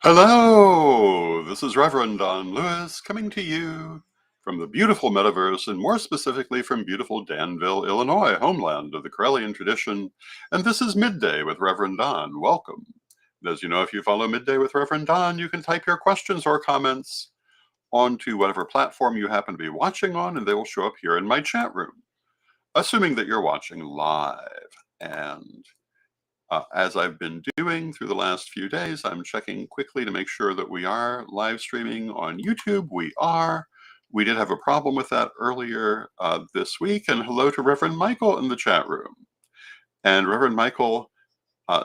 Hello, this is Reverend Don Lewis coming to you from the beautiful metaverse and more specifically from beautiful Danville, Illinois, homeland of the Corellian tradition. And this is Midday with Reverend Don. Welcome. As you know, if you follow Midday with Reverend Don, you can type your questions or comments onto whatever platform you happen to be watching on, and they will show up here in my chat room, assuming that you're watching live. And as I've been doing through the last few days, I'm checking quickly to make sure that we are live streaming on YouTube. We are. We did have a problem with that earlier this week. And hello to Reverend Michael in the chat room. And Reverend Michael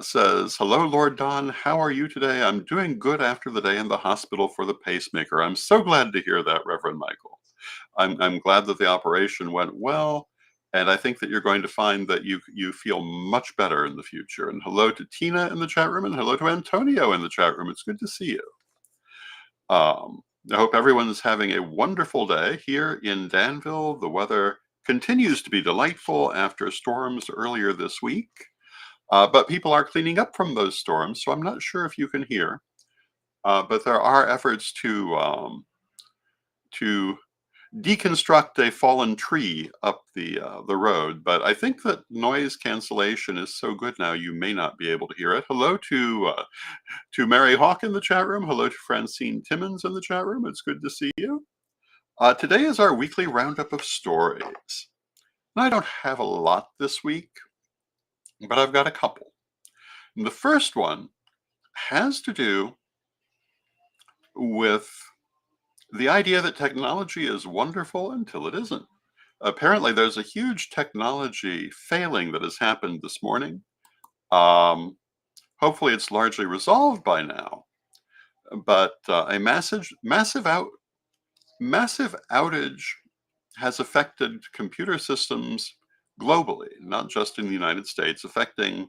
says, hello, Lord Don. How are you today? I'm doing good after the day in the hospital for the pacemaker. I'm so glad to hear that, Reverend Michael. I'm glad that the operation went well. And I think that you're going to find that you feel much better in the future. And hello to Tina in the chat room, and hello to Antonio in the chat room. It's good to see you. I hope everyone's having a wonderful day here in Danville. The weather continues to be delightful after storms earlier this week, but people are cleaning up from those storms, so I'm not sure if you can hear. But there are efforts to deconstruct a fallen tree up the road, but I think that noise cancellation is so good now you may not be able to hear it. Hello to Mary Hawk in the chat room. Hello to Francine Timmons in the chat room. It's good to see you. Today is our weekly roundup of stories. And I don't have a lot this week, but I've got a couple. And the first one has to do with the idea that technology is wonderful until it isn't. Apparently, there's a huge technology failing that has happened this morning. Hopefully, it's largely resolved by now. But a massive outage has affected computer systems globally, not just in the United States, affecting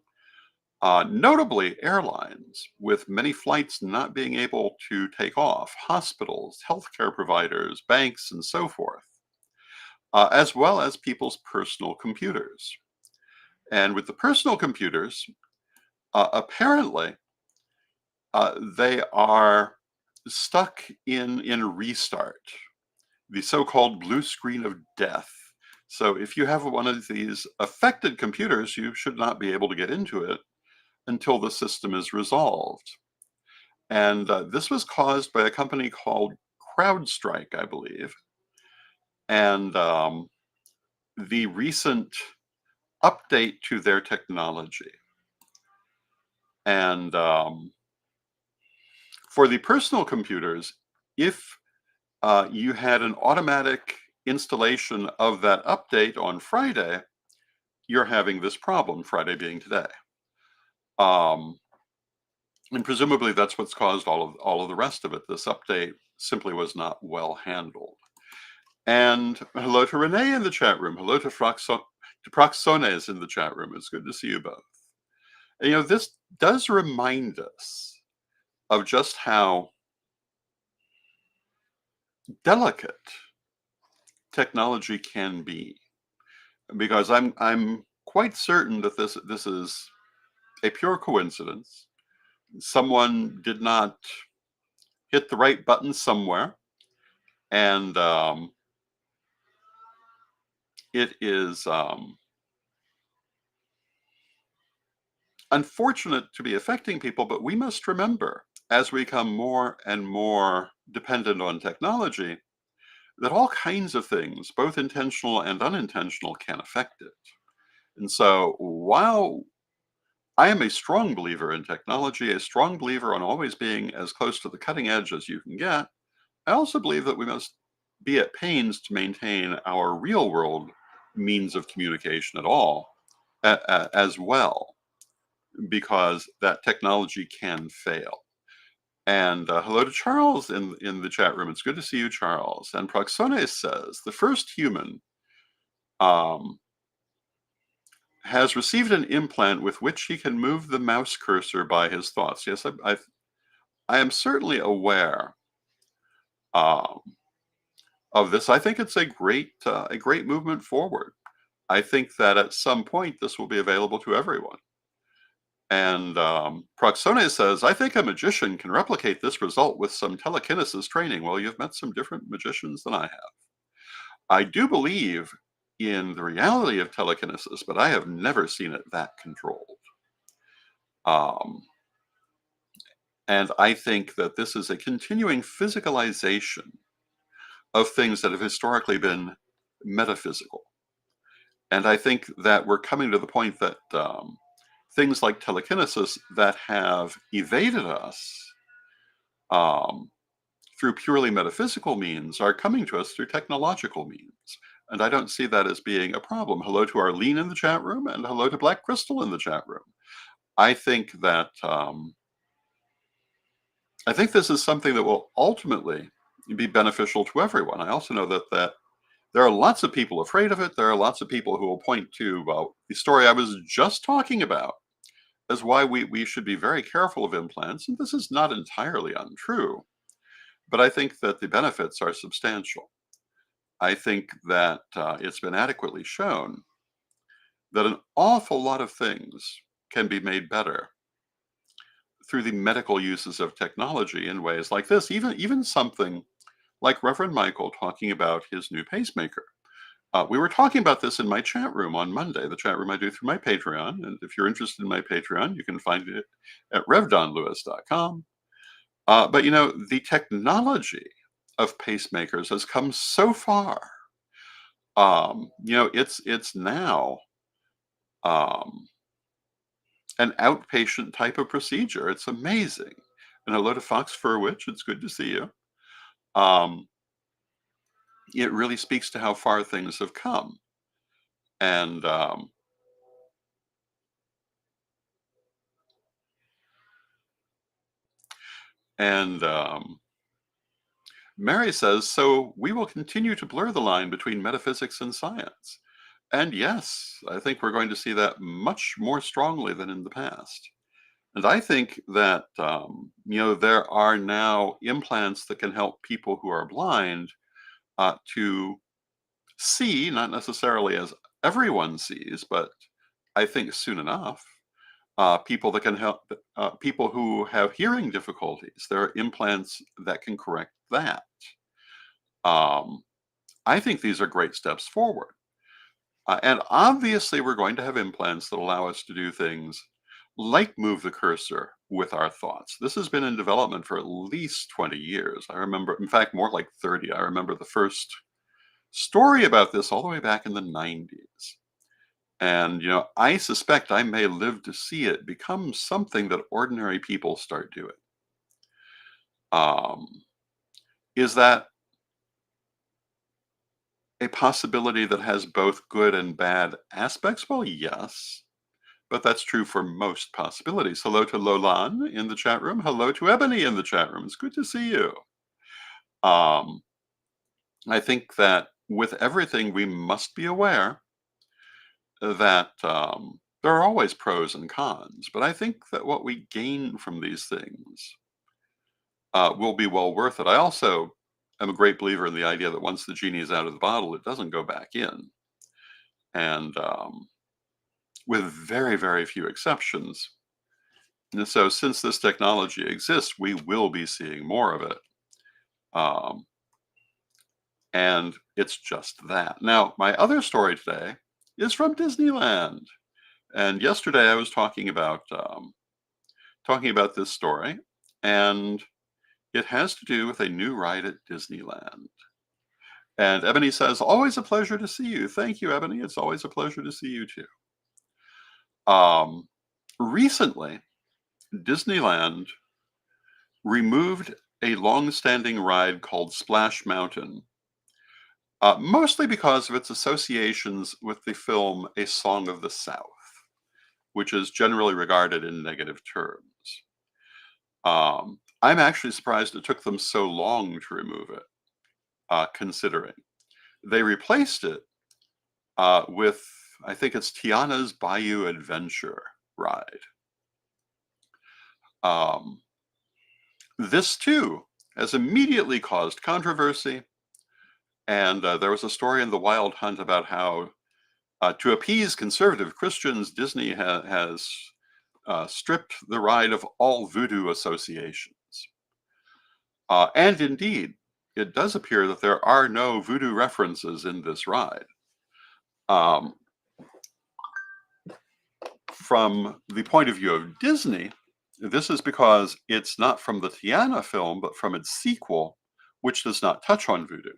notably airlines, with many flights not being able to take off, hospitals, healthcare providers, banks, and so forth, as well as people's personal computers. And with the personal computers, apparently, they are stuck in restart, the so-called blue screen of death. So if you have one of these affected computers, you should not be able to get into it until the system is resolved. And this was caused by a company called CrowdStrike, I believe. And the recent update to their technology. And for the personal computers, if you had an automatic installation of that update on Friday, you're having this problem, Friday being today. And presumably that's what's caused all of the rest of it. This update simply was not well handled. And hello to Renee in the chat room. Hello to Proxones in the chat room. It's good to see you both. And, you know, this does remind us of just how delicate technology can be, because I'm quite certain that this is a pure coincidence. Someone did not hit the right button somewhere, and it is unfortunate to be affecting people, but we must remember, as we become more and more dependent on technology, that all kinds of things, both intentional and unintentional, can affect it. And so while I am a strong believer in technology, a strong believer on always being as close to the cutting edge as you can get, I also believe that we must be at pains to maintain our real world means of communication at all, as well, because that technology can fail. And hello to Charles in the chat room. It's good to see you, Charles. And Proxones says, the first human has received an implant with which he can move the mouse cursor by his thoughts. Yes, I am certainly aware um, of this. I think it's a great movement forward. I think that at some point this will be available to everyone. And Proxone says, I think a magician can replicate this result with some telekinesis training. Well, you've met some different magicians than I have. I do believe in the reality of telekinesis, but I have never seen it that controlled. Um, and I think that this is a continuing physicalization of things that have historically been metaphysical. And I think that we're coming to the point that things like telekinesis that have evaded us um, through purely metaphysical means are coming to us through technological means. And I don't see that as being a problem. Hello to Arlene in the chat room, and hello to Black Crystal in the chat room. I think that this is something that will ultimately be beneficial to everyone. I also know that there are lots of people afraid of it. There are lots of people who will point to the story I was just talking about as why we should be very careful of implants. And this is not entirely untrue, but I think that the benefits are substantial. I think that it's been adequately shown that an awful lot of things can be made better through the medical uses of technology in ways like this. Even something like Reverend Michael talking about his new pacemaker. We were talking about this in my chat room on Monday, the chat room I do through my Patreon. And if you're interested in my Patreon, you can find it at revdonlewis.com. But the technology of pacemakers has come so far. It's now um, an outpatient type of procedure. It's amazing. And hello to Fox Fur Witch. It's good to see you. Um, it really speaks to how far things have come. And and Mary says, so we will continue to blur the line between metaphysics and science. And yes, I think we're going to see that much more strongly than in the past. And I think that, there are now implants that can help people who are blind to see, not necessarily as everyone sees, but I think soon enough, people that can help people who have hearing difficulties. There are implants that can correct that. Um, I think these are great steps forward. And obviously, we're going to have implants that allow us to do things like move the cursor with our thoughts. This has been in development for at least 20 years. I remember, in fact, more like 30. I remember the first story about this all the way back in the 90s. And, I suspect I may live to see it become something that ordinary people start doing. Um, is that a possibility that has both good and bad aspects? Well, yes, but that's true for most possibilities. Hello to Lolan in the chat room. Hello to Ebony in the chat room. It's good to see you. Um, I think that with everything, we must be aware that there are always pros and cons, but I think that what we gain from these things will be well worth it. I also am a great believer in the idea that once the genie is out of the bottle, it doesn't go back in. And with very, very few exceptions. And so, since this technology exists, we will be seeing more of it. Um, and it's just that. Now, my other story today is from Disneyland. And yesterday I was talking about this story, and it has to do with a new ride at Disneyland. And Ebony says, always a pleasure to see you. Thank you, Ebony. It's always a pleasure to see you too. Recently, Disneyland removed a long-standing ride called Splash Mountain, mostly because of its associations with the film A Song of the South, which is generally regarded in negative terms. I'm actually surprised it took them so long to remove it, considering they replaced it with, I think it's Tiana's Bayou Adventure ride. This too has immediately caused controversy. And there was a story in The Wild Hunt about how, to appease conservative Christians, Disney has stripped the ride of all voodoo associations. And indeed, it does appear that there are no voodoo references in this ride. Um, from the point of view of Disney, this is because it's not from the Tiana film, but from its sequel, which does not touch on voodoo.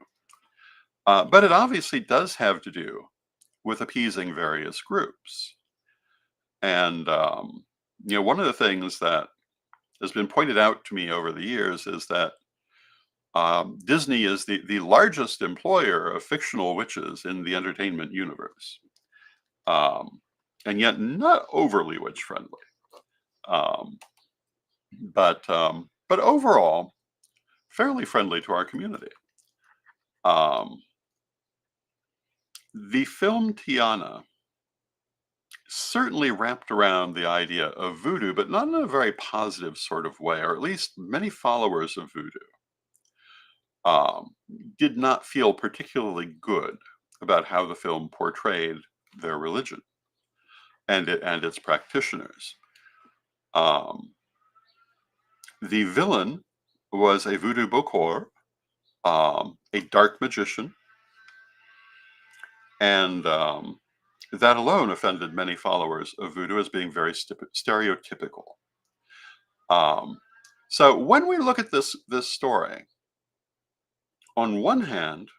But it obviously does have to do with appeasing various groups. And, one of the things that has been pointed out to me over the years is that Disney is the largest employer of fictional witches in the entertainment universe, um, and yet not overly witch friendly. Um, but overall, fairly friendly to our community. Um, the film Tiana certainly wrapped around the idea of voodoo, but not in a very positive sort of way, or at least many followers of voodoo um, did not feel particularly good about how the film portrayed their religion and its practitioners. Um, the villain was a voodoo bokor, a dark magician, and that alone offended many followers of voodoo as being very stereotypical. Um, so when we look at this story, on one hand,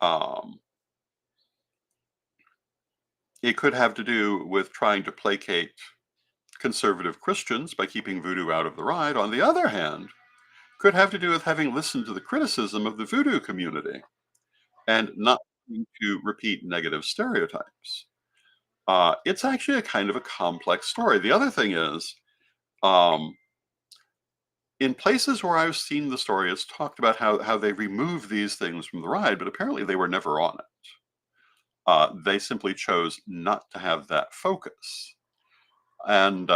um, it could have to do with trying to placate conservative Christians by keeping voodoo out of the ride. On the other hand, could have to do with having listened to the criticism of the voodoo community and not wanting to repeat negative stereotypes. It's actually a kind of a complex story. The other thing is, um, in places where I've seen the story, it's talked about how they remove these things from the ride, but apparently they were never on it. They simply chose not to have that focus. And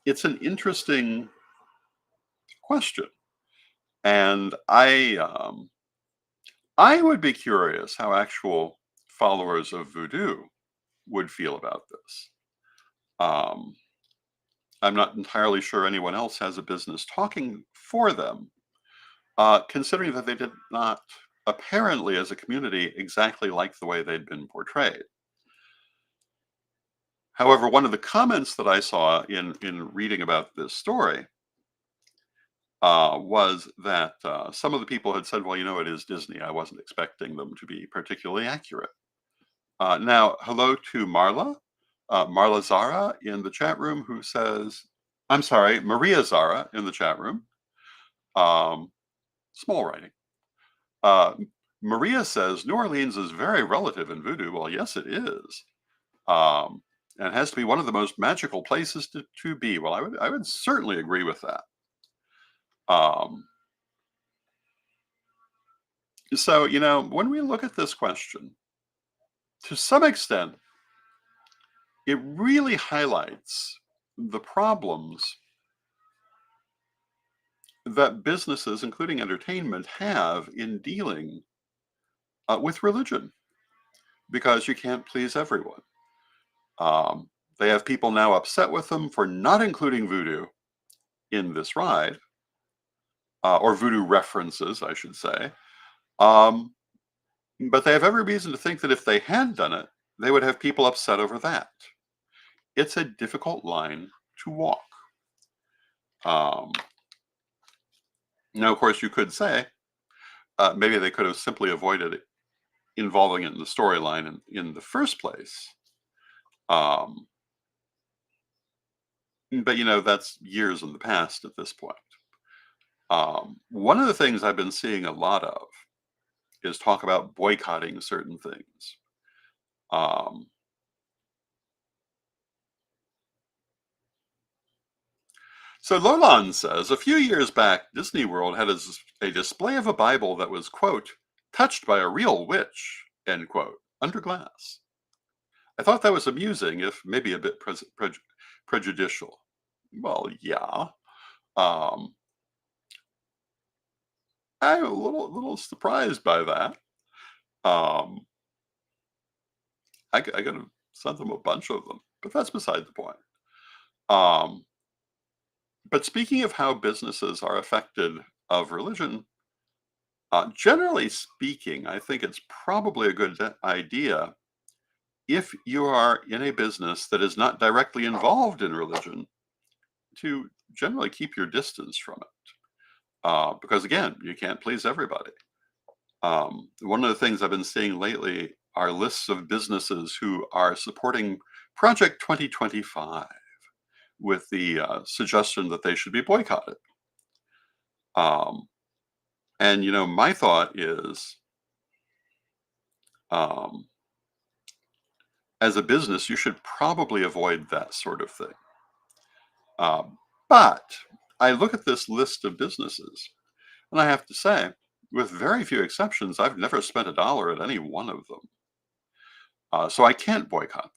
it's an interesting question. And I would be curious how actual followers of voodoo would feel about this. Um, I'm not entirely sure anyone else has a business talking for them, considering that they did not apparently, as a community, exactly like the way they'd been portrayed. However, one of the comments that I saw in reading about this story was that some of the people had said, well, it is Disney. I wasn't expecting them to be particularly accurate. Now, hello to Marla Zara in the chat room, who says, I'm sorry, Maria Zara in the chat room. Small writing. Uh, Maria says, New Orleans is very relative in voodoo. Well, yes, it is. And it has to be one of the most magical places to be. Well, I would certainly agree with that. So, when we look at this question, to some extent, it really highlights the problems that businesses, including entertainment, have in dealing with religion, because you can't please everyone. They have people now upset with them for not including voodoo in this ride, or voodoo references, I should say. But they have every reason to think that if they had done it, they would have people upset over that. It's a difficult line to walk. Now, of course, you could say maybe they could have simply avoided involving it in the storyline in the first place. But, that's years in the past at this point. One of the things I've been seeing a lot of is talk about boycotting certain things. So Lolan says, a few years back, Disney World had a display of a Bible that was, quote, touched by a real witch, end quote, under glass. I thought that was amusing, if maybe a bit prejudicial. Well, yeah. I'm a little surprised by that. I could have sent them a bunch of them, but that's beside the point. Um, but speaking of how businesses are affected of religion, generally speaking, I think it's probably a good idea if you are in a business that is not directly involved in religion to generally keep your distance from it. Because again, you can't please everybody. One of the things I've been seeing lately are lists of businesses who are supporting Project 2025 with the suggestion that they should be boycotted. Um, and, my thought is, um, as a business, you should probably avoid that sort of thing. But I look at this list of businesses, and I have to say, with very few exceptions, I've never spent a dollar at any one of them. So I can't boycott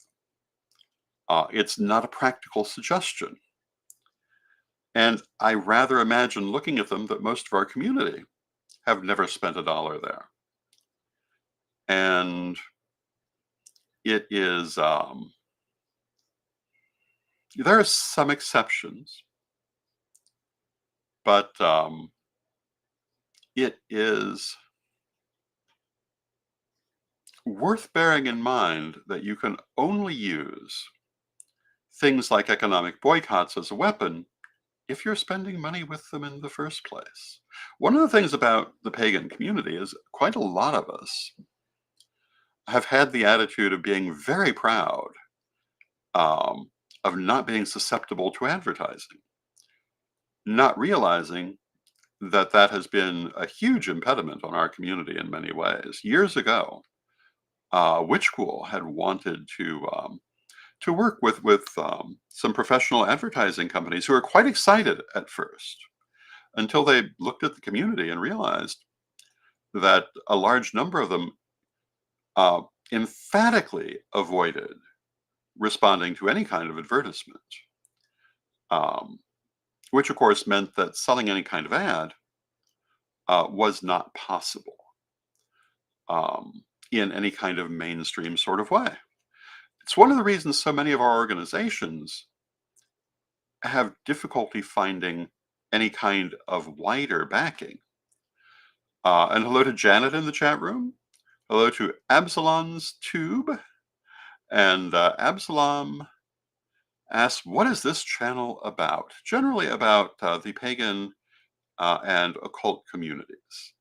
them. It's not a practical suggestion. And I rather imagine looking at them that most of our community have never spent a dollar there. And it is, there are some exceptions, but it is worth bearing in mind that you can only use things like economic boycotts as a weapon if you're spending money with them in the first place. One of the things about the pagan community is quite a lot of us have had the attitude of being very proud um, of not being susceptible to advertising, not realizing that that has been a huge impediment on our community in many ways. Years ago, Witch School had wanted to work with some professional advertising companies who were quite excited at first until they looked at the community and realized that a large number of them uh, emphatically avoided responding to any kind of advertisement, um, which of course meant that selling any kind of ad was not possible um, in any kind of mainstream sort of way. It's one of the reasons so many of our organizations have difficulty finding any kind of wider backing. And hello to Janet in the chat room. Hello to Absalom's Tube. And Absalom asks, what is this channel about? Generally about the pagan and occult communities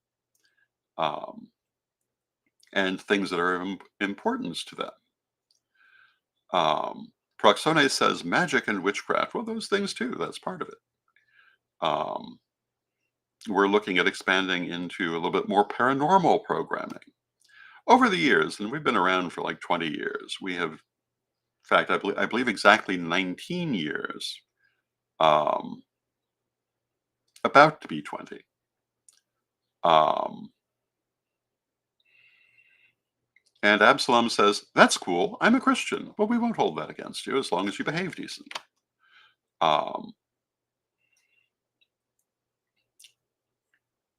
um, and things that are of importance to them. Proxone says magic and witchcraft. Well, those things too, that's part of it. We're looking at expanding into a little bit more paranormal programming. Over the years, and we've been around for like 20 years, we have, in fact, I believe exactly 19 years, um, about to be 20. Um, and Absalom says, that's cool, I'm a Christian. Well, we won't hold that against you as long as you behave decent.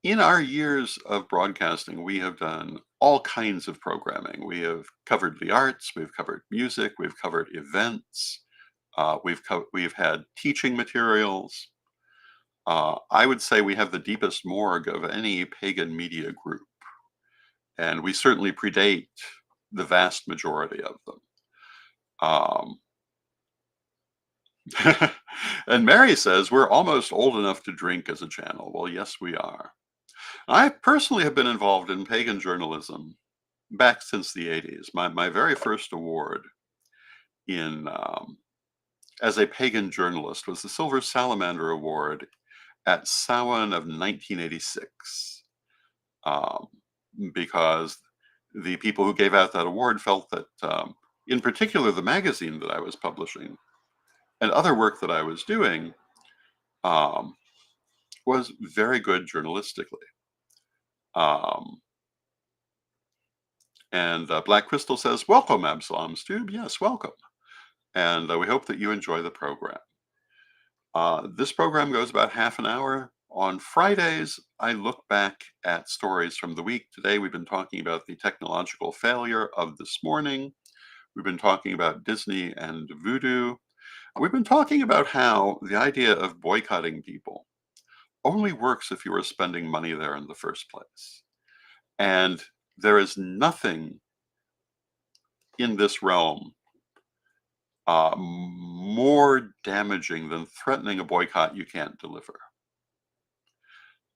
In our years of broadcasting, we have done all kinds of programming. We have covered the arts, we've covered music, we've covered events, we've had teaching materials. I would say we have the deepest morgue of any pagan media group, and we certainly predate the vast majority of them. And Mary says, we're almost old enough to drink as a channel. Well, yes, we are. I personally have been involved in pagan journalism back since the 80s. My very first award in as a pagan journalist was the Silver Salamander Award at Samhain of 1986, because the people who gave out that award felt that, in particular, the magazine that I was publishing and other work that I was doing was very good journalistically. And Black Crystal says, welcome, Absalom's Tube. Yes, welcome. And we hope that you enjoy the program. This program goes about half an hour. On Fridays, I look back at stories from the week. Today, we've been talking about the technological failure of this morning, We've been talking about Disney and Voodoo. We've been talking about how the idea of boycotting people only works if you are spending money there in the first place. And there is nothing in this realm more damaging than threatening a boycott you can't deliver.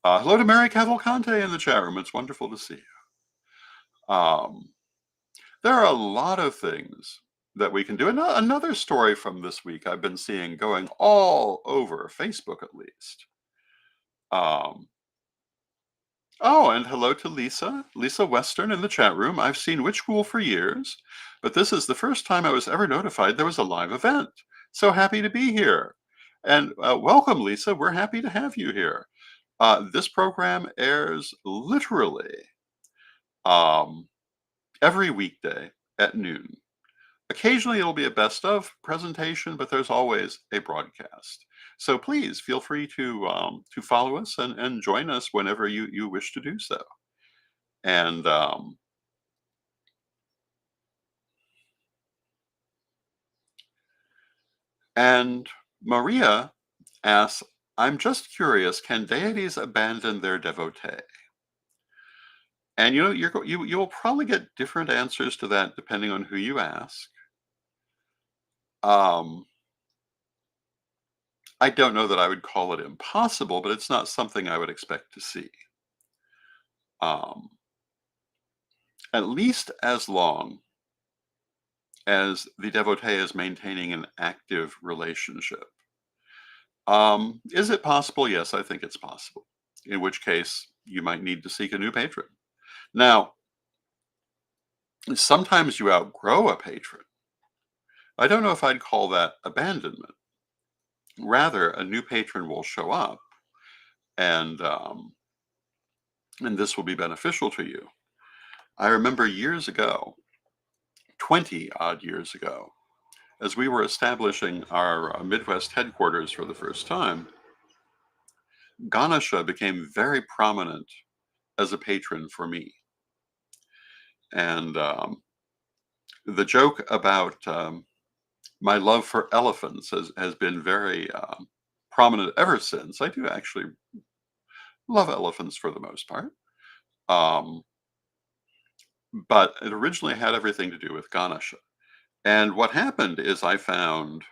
Hello to Mary Cavalcante in the chat room. It's wonderful to see you. There are a lot of things that we can do. Another story from this week I've been seeing going all over Facebook, at least. Oh, and hello to Lisa Western in the chat room. I've seen Witch School for years, but this is the first time I was ever notified there was a live event. So happy to be here. And welcome, Lisa. We're happy to have you here. This program airs literally um, every weekday at noon. Occasionally it'll be a best of presentation, but there's always a broadcast. So please feel free to follow us and join us whenever you wish to do so. And Maria asks, I'm just curious, can deities abandon their devotee? And you know, you will probably get different answers to that depending on who you ask. I don't know that I would call it impossible, but it's not something I would expect to see. At least as long as the devotee is maintaining an active relationship. Is it possible? Yes, I think it's possible. In which case, you might need to seek a new patron. Now, sometimes you outgrow a patron. I don't know if I'd call that abandonment. Rather, a new patron will show up, and this will be beneficial to you. I remember years ago, 20 odd years ago, as we were establishing our Midwest headquarters for the first time, Ganesha became very prominent as a patron for me. And the joke about my love for elephants has been very prominent ever since. I do actually love elephants for the most part. But it originally had everything to do with Ganesha. And what happened is I found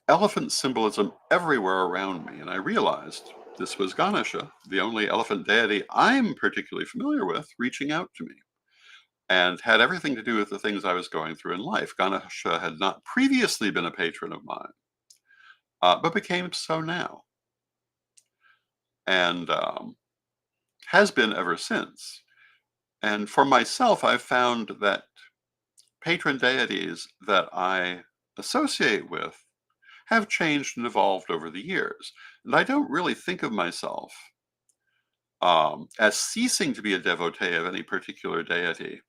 elephant symbolism everywhere around me, and I realized this was Ganesha, the only elephant deity I'm particularly familiar with, reaching out to me, and had everything to do with the things I was going through in life. Ganesha had not previously been a patron of mine, but became so now, and has been ever since. And for myself, I've found that patron deities that I associate with have changed and evolved over the years. And I don't really think of myself as ceasing to be a devotee of any particular deity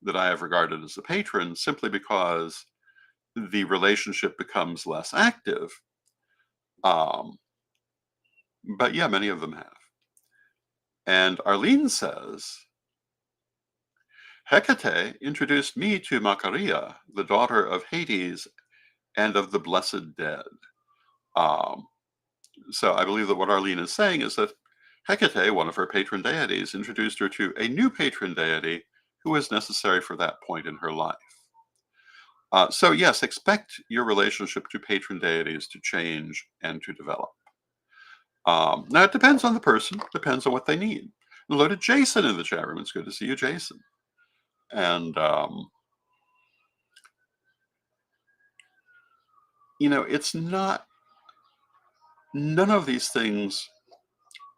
that I have regarded as a patron, simply because the relationship becomes less active. But yeah, many of them have. And Arlene says, Hecate introduced me to Macaria, the daughter of Hades and of the blessed dead. So I believe that what Arlene is saying is that Hecate, one of her patron deities, introduced her to a new patron deity who was necessary for that point in her life. So yes, expect your relationship to patron deities to change and to develop. Now it depends on the person, depends on what they need. Hello to Jason in the chat room. It's good to see you, Jason. And you know, it's not, none of these things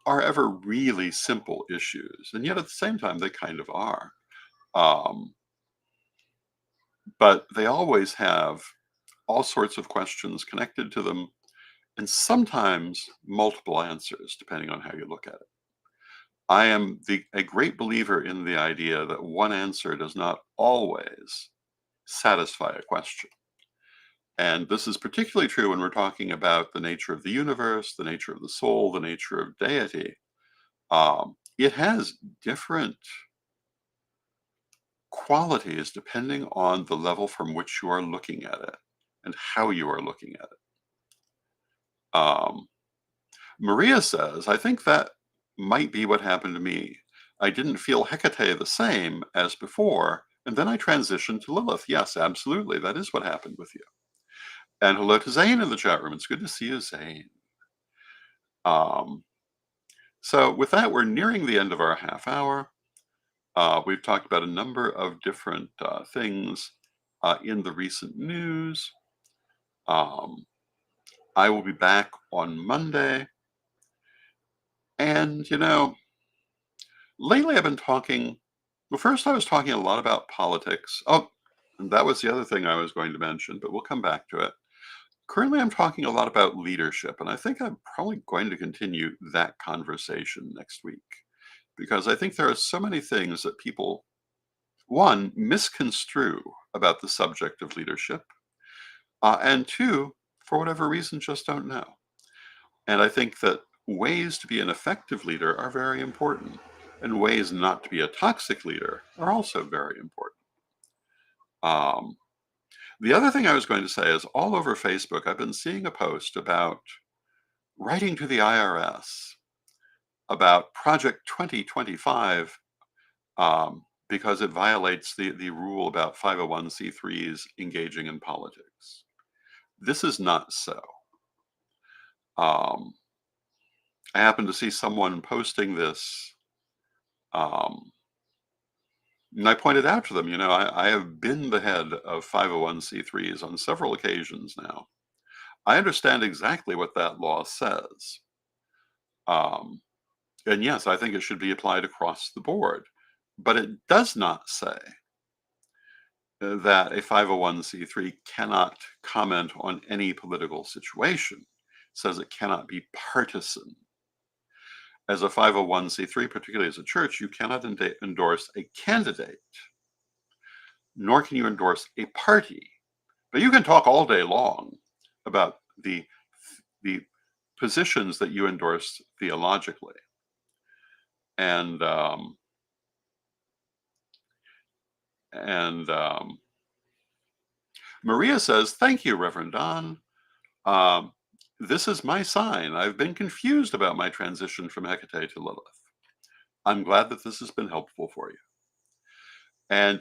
are ever really simple issues, and yet at the same time they kind of are. But they always have all sorts of questions connected to them, and sometimes multiple answers, depending on how you look at it. I am a great believer in the idea that one answer does not always satisfy a question. And this is particularly true when we're talking about the nature of the universe, the nature of the soul, the nature of deity. It has different qualities depending on the level from which you are looking at it and how you are looking at it. Maria says, I think that might be what happened to me. I didn't feel Hecate the same as before, and then I transitioned to Lilith. Yes, absolutely. That is what happened with you. And hello to Zane in the chat room. It's good to see you, Zane. So with that, we're nearing the end of our half hour. We've talked about a number of different things in the recent news. I will be back on Monday. And, lately I've been talking, well, first I was talking a lot about politics. Oh, and that was the other thing I was going to mention, but we'll come back to it. Currently, I'm talking a lot about leadership, and I think I'm probably going to continue that conversation next week because I think there are so many things that people, one, misconstrue about the subject of leadership, and two, for whatever reason, just don't know. And I think that ways to be an effective leader are very important, and ways not to be a toxic leader are also very important. The other thing I was going to say is all over Facebook, I've been seeing a post about writing to the IRS about Project 2025 because it violates the rule about 501c3s engaging in politics. This is not so. I happened to see someone posting this, and I pointed out to them, I have been the head of 501c3s on several occasions now. I understand exactly what that law says. And yes, I think it should be applied across the board. But it does not say that a 501c3 cannot comment on any political situation. It says it cannot be partisan. As a 501c3, particularly as a church, you cannot endorse a candidate, nor can you endorse a party. But you can talk all day long about the positions that you endorse theologically. And Maria says, thank you, Reverend Don. This is my sign. I've been confused about my transition from Hecate to Lilith. I'm glad that this has been helpful for you. And,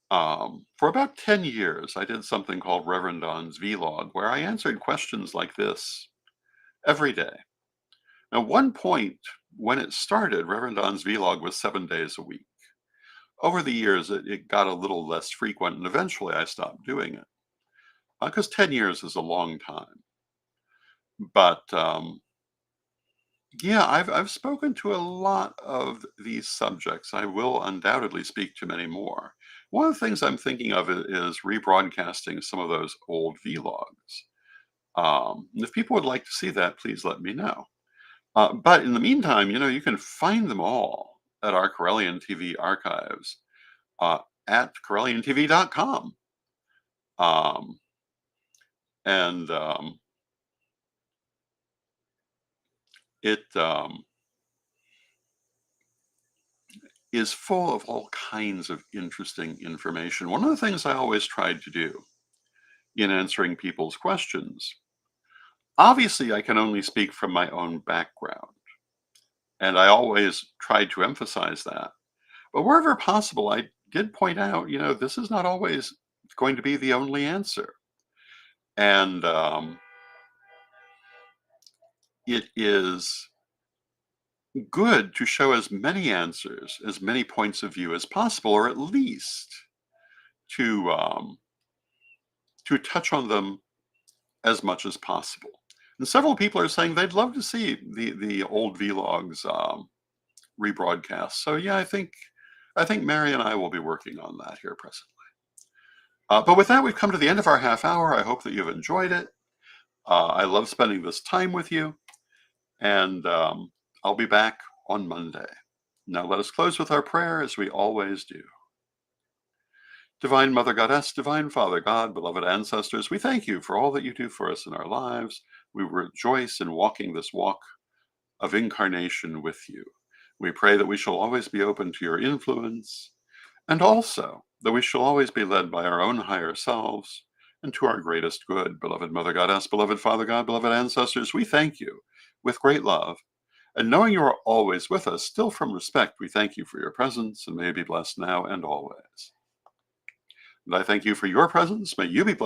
for about 10 years, I did something called Reverend Don's Vlog, where I answered questions like this every day. Now, one point when it started, Reverend Don's Vlog was 7 days a week. Over the years, it got a little less frequent, and eventually I stopped doing it. Because 10 years is a long time. But yeah, I've spoken to a lot of these subjects. I will undoubtedly speak to many more. One of the things I'm thinking of is rebroadcasting some of those old vlogs. And if people would like to see that, please let me know. But in the meantime, you can find them all at our Corellian TV archives at CorellianTV.com. And it is full of all kinds of interesting information. One of the things I always tried to do in answering people's questions, obviously I can only speak from my own background, and I always tried to emphasize that. But wherever possible, I did point out, this is not always going to be the only answer. And it is good to show as many answers, as many points of view as possible, or at least to touch on them as much as possible. And several people are saying they'd love to see the old vlogs rebroadcast. So yeah, I think Mary and I will be working on that here presently. But with that, we've come to the end of our half hour. I hope that you've enjoyed it. I love spending this time with you, and I'll be back on Monday. Now let us close with our prayer as we always do. Divine Mother Goddess, Divine Father God, beloved ancestors, we thank you for all that you do for us in our lives. We rejoice in walking this walk of incarnation with you. We pray that we shall always be open to your influence, and also that we shall always be led by our own higher selves and to our greatest good. Beloved Mother Goddess, beloved Father God, beloved ancestors, we thank you with great love. And knowing you are always with us, still from respect, we thank you for your presence, and may you be blessed now and always. And I thank you for your presence. May you be blessed